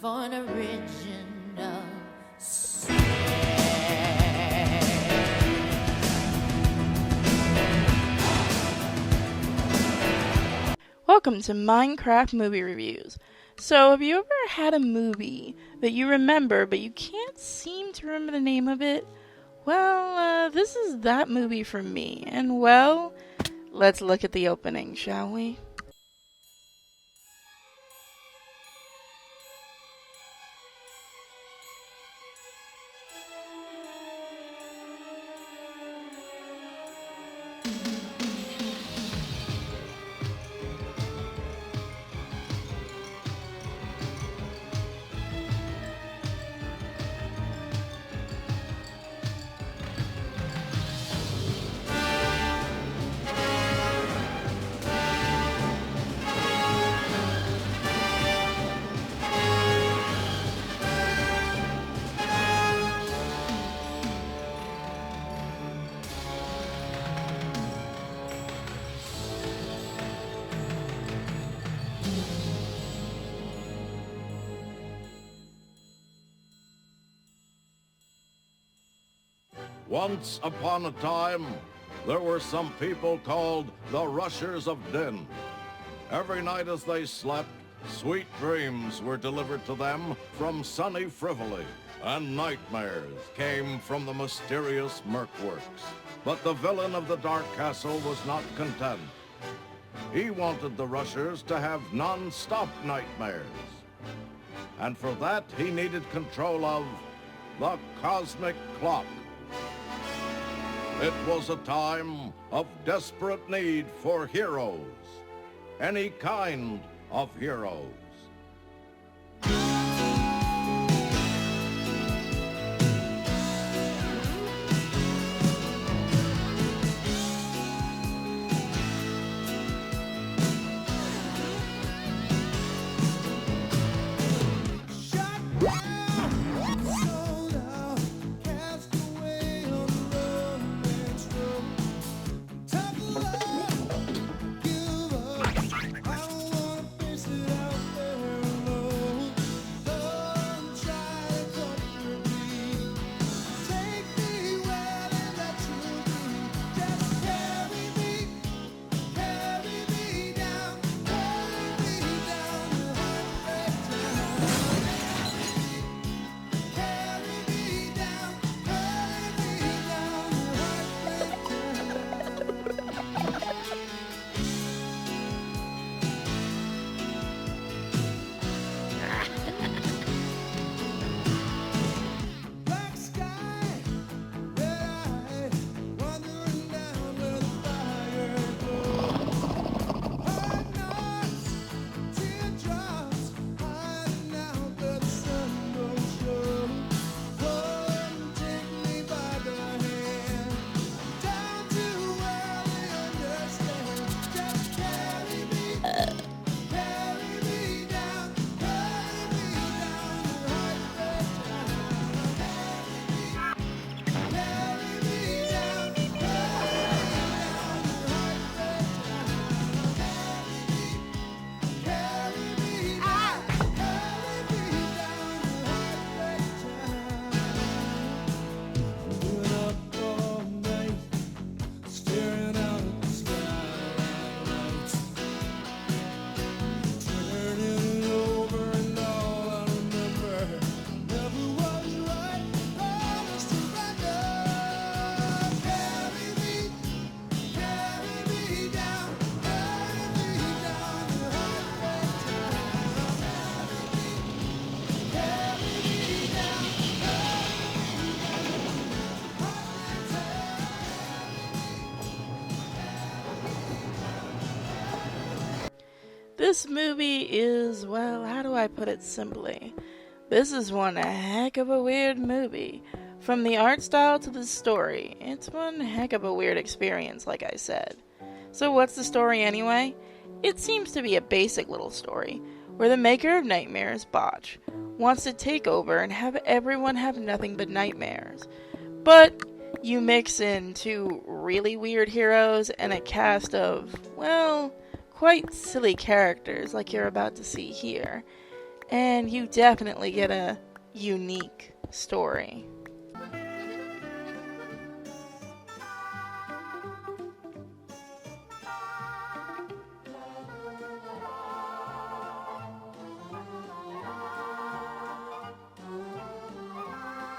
for an original sin. Welcome to Minecraft Movie Reviews. So, have you ever had a movie that you remember, but you can't seem to remember the name of it? Well, this is that movie for me. And, well, let's look at the opening, shall we? Once upon a time, there were some people called the Rushers of Din. Every night as they slept, sweet dreams were delivered to them from sunny Frivoly, and nightmares came from the mysterious Murkworks. But the villain of the Dark Castle was not content. He wanted the Rushers to have non-stop nightmares. And for that, he needed control of the Cosmic Clock. It was a time of desperate need for heroes, any kind of heroes. This movie is, well, how do I put it simply? This is one heck of a weird movie. From the art style to the story, it's one heck of a weird experience, like I said. So what's the story anyway? It seems to be a basic little story, where the maker of nightmares, Botch, wants to take over and have everyone have nothing but nightmares. But you mix in two really weird heroes and a cast of, well, quite silly characters like you're about to see here. and you definitely get a unique story.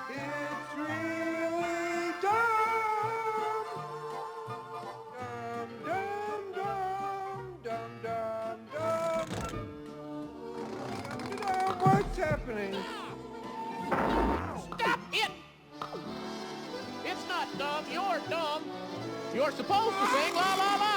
It's really dumb. Dum, dum, dum, dum, dum, dum. What's happening? Stop it! It's not dumb, you're dumb. You're supposed to sing la la la.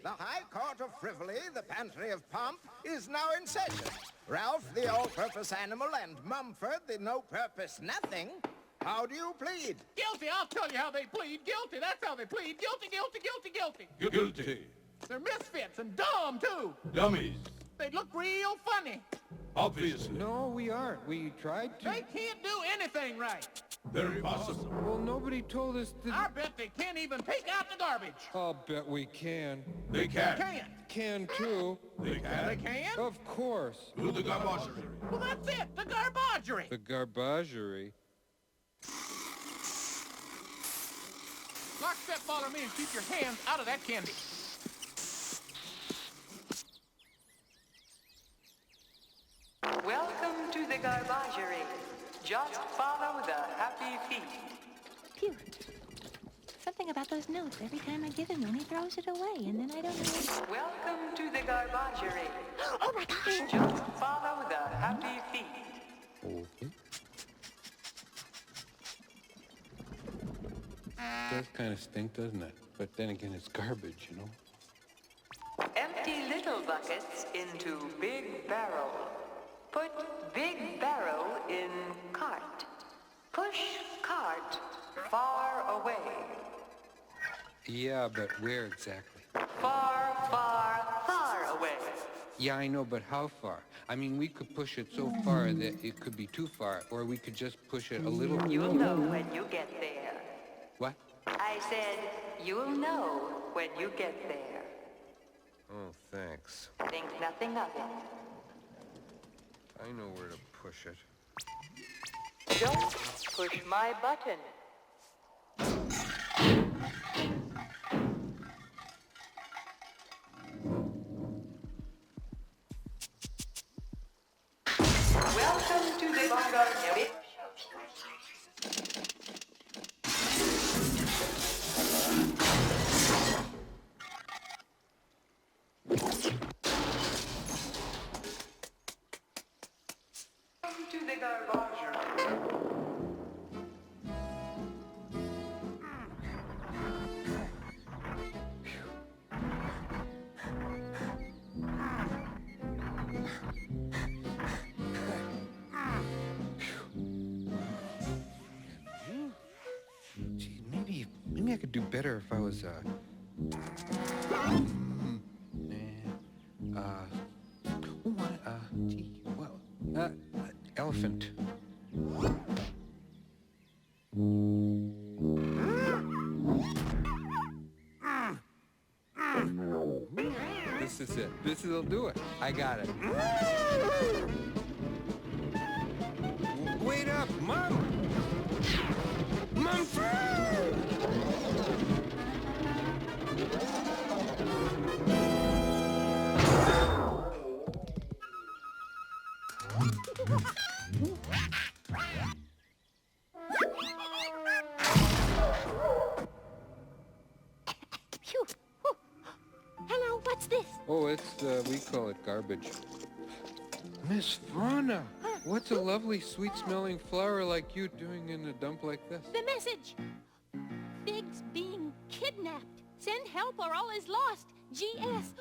The High Court of Frivolity, the Pantry of Pomp, is now in session. Ralph, the all-purpose animal, and Mumford, the no-purpose nothing. How do you plead? Guilty, I'll tell you how they plead. Guilty, that's how they plead. Guilty, guilty, guilty, guilty. Guilty. They're misfits and dumb, too. Dummies. They look real funny. Obviously. No, we aren't. We tried to. They can't do anything right. Very possible. Well, nobody told us I that. bet they can't even take out the garbage. I'll bet we can. They can. Can't. Can too. They can. They can? Of course. Do the garbagerie. Well, that's it. The garbagerie. The garbagerie. Lockstep, follow me and keep your hands out of that candy. Welcome to the garbagerie. Just follow the happy feet. Phew. Something about those notes. Every time I give him one, he throws it away, and then I don't know. Welcome to the garbagerie. Oh my gosh! Just follow the happy feet. Does kind of stink, doesn't it? But then again, it's garbage, you know? Empty little buckets into big barrel. Put big barrel in cart. Push cart far away. Yeah, but where exactly? Far, far, far away. Yeah, I know, but how far? I mean, we could push it so far that it could be too far, or we could just push it a little. You'll know when you get there. What? I said, you'll know when you get there. Oh, thanks. Think nothing of it. I know where to push it. Don't push my button. Welcome to the garbagerie. Welcome to the garbagerie. Gee, maybe I could do better if I was, elephant. This is it. This'll do it. I got it. Wait up, Mom! Mom! Phew. Whew. Hello, what's this? Oh, it's, we call it garbage. Miss Fauna, what's a lovely, sweet-smelling flower like you doing in a dump like this? The message. Fig's being kidnapped. Send help or all is lost. G.S.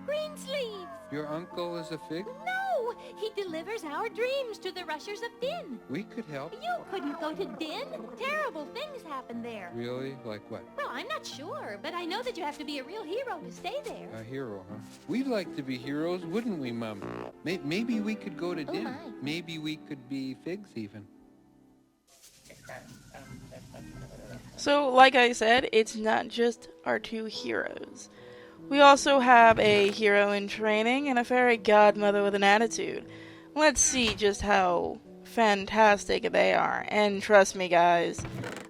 Greensleeves. Your uncle is a fig? No, Oh, he delivers our dreams to the rushers of Din. We could help. You couldn't go to Din. Terrible things happen there. Really? Like what? Well, I'm not sure, but I know that you have to be a real hero to stay there. A hero, huh? We'd like to be heroes, wouldn't we, Mum? Maybe we could go to Oh, Din. my. Maybe we could be figs, even. So, like I said, it's not just our two heroes. We also have a hero in training and a fairy godmother with an attitude. Let's see just how fantastic they are. And trust me, guys,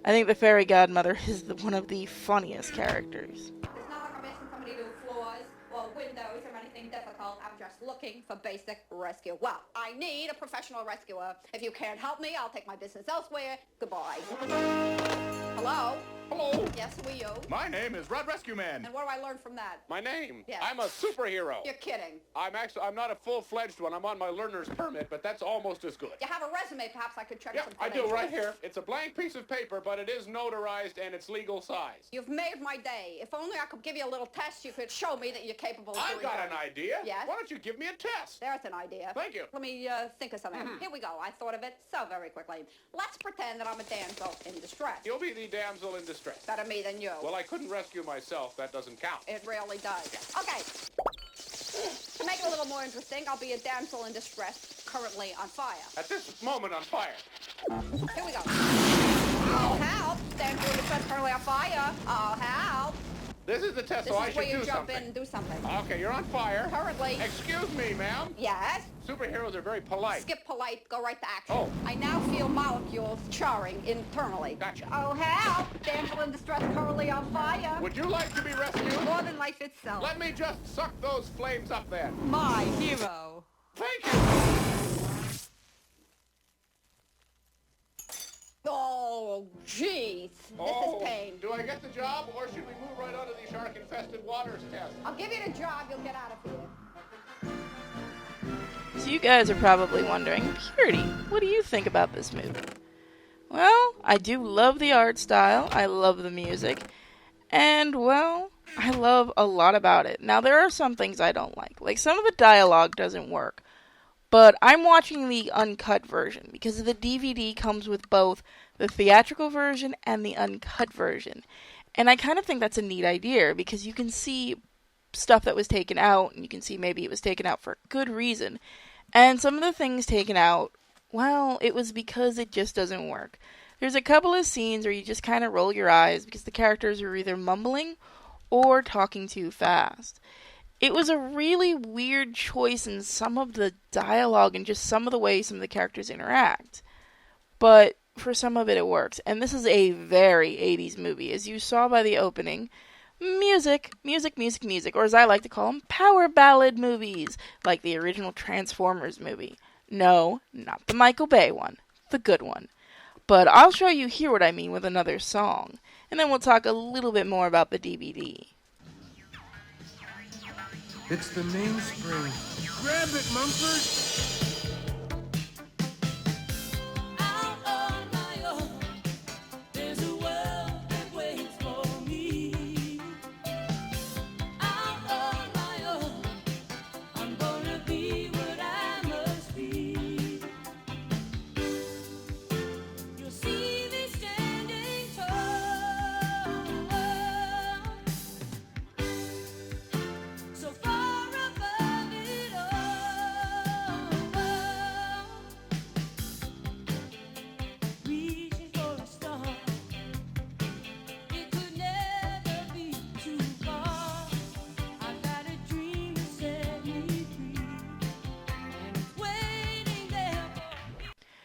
I think the fairy godmother is one of the funniest characters. It's not like I'm asking somebody to do floors or windows or anything difficult. I'm just looking for basic rescue. Well, I need a professional rescuer. If you can't help me, I'll take my business elsewhere. Goodbye. Hello? Hello. Yes, who are you? My name is Rod Rescue Man. And what do I learn from that? My name? Yes. I'm a superhero. You're kidding. I'm not a full-fledged one. I'm on my learner's permit, but that's almost as good. You have a resume, perhaps I could check Yeah, some I do credentials. right here. It's a blank piece of paper, but it is notarized and it's legal size. You've made my day. If only I could give you a little test, you could show me that you're capable of I've doing got an things. idea. Yes? Why don't you give me a test? There's an idea. Thank you. Let me think of something. Here we go. I thought of it so very quickly. Let's pretend that I'm a damsel in distress. You'll be the damsel in distress. Better me than you. Well, I couldn't rescue myself. That doesn't count. It really does. Okay. To make it a little more interesting, I'll be a damsel in distress, currently on fire. At this moment on fire. Here we go. Oh, help! Damsel in distress, currently on fire. Oh, help! This is the test, This so I is where should you do jump something. in and do something. Okay, you're on fire. Currently. Excuse me, ma'am. Yes? Superheroes are very polite. Skip polite, go right to action. Oh. I now feel molecules charring internally. Gotcha. Oh, help! Damsel in distress, currently on fire. Would you like to be rescued? More than life itself. Let me just suck those flames up then. My hero. Thank you. Oh, jeez. This is pain. Do I get the job, or should we move right on to the shark-infested waters test? I'll give you the job, you'll get out of here. So you guys are probably wondering, Purity, what do you think about this movie? Well, I do love the art style, I love the music, and, well, I love a lot about it. Now, there are some things I don't like some of the dialogue doesn't work, but I'm watching the uncut version, because the DVD comes with both the theatrical version and the uncut version, and I kind of think that's a neat idea, because you can see stuff that was taken out, and you can see maybe it was taken out for a good reason. And some of the things taken out, well, it was because it just doesn't work. There's a couple of scenes where you just kind of roll your eyes because the characters are either mumbling or talking too fast. It was a really weird choice in some of the dialogue and just some of the way some of the characters interact. But for some of it, it works. And this is a very 80s movie. As you saw by the opening, music, or as I like to call them, power ballad movies, like the original Transformers movie. No, not the Michael Bay one, the good one. But I'll show you here what I mean with another song, and then we'll talk a little bit more about the DVD. It's the mainspring. Grab it, Mumford!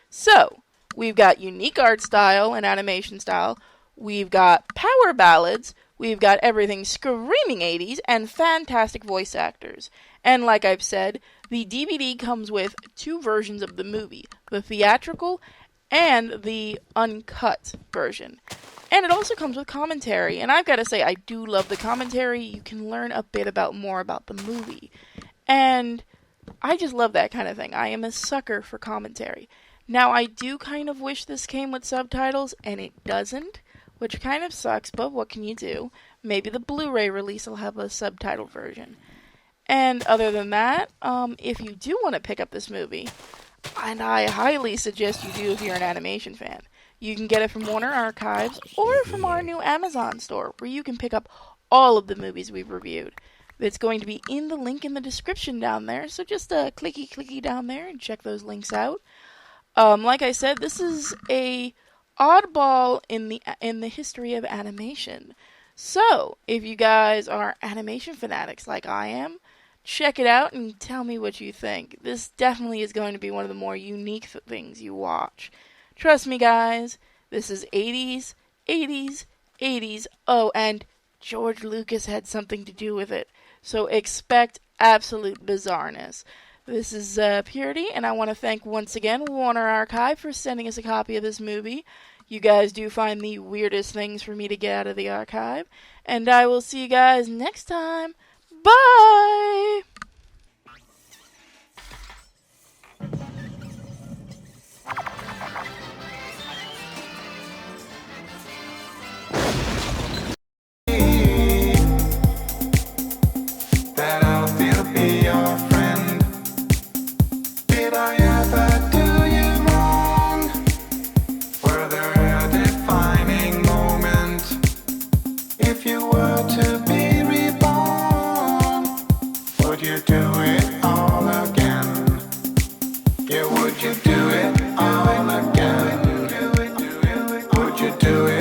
So, we've got unique art style and animation style, we've got power ballads, we've got everything screaming 80s, and fantastic voice actors. And like I've said, the DVD comes with two versions of the movie, the theatrical and the uncut version. And it also comes with commentary, and I've got to say, I do love the commentary. You can learn a bit more about the movie. And I just love that kind of thing. I am a sucker for commentary. Now, I do kind of wish this came with subtitles, and it doesn't, which kind of sucks, but what can you do? Maybe the Blu-ray release will have a subtitled version. And other than that, if you do want to pick up this movie, and I highly suggest you do if you're an animation fan, you can get it from Warner Archives or from our new Amazon store, where you can pick up all of the movies we've reviewed. It's going to be in the link in the description down there, so just clicky down there and check those links out. Like I said, this is a oddball in the history of animation. So, if you guys are animation fanatics like I am, check it out and tell me what you think. This definitely is going to be one of the more unique things you watch. Trust me, guys, this is 80s, 80s, 80s. Oh, and George Lucas had something to do with it. So expect absolute bizarreness. This is Purity, and I want to thank once again Warner Archive for sending us a copy of this movie. You guys do find the weirdest things for me to get out of the archive. And I will see you guys next time. Bye! That I'll still be your friend. Did I ever do you wrong? Were there a defining moment? If you were to be reborn, would you do it all again? Yeah, would you do it all again? Would you do it?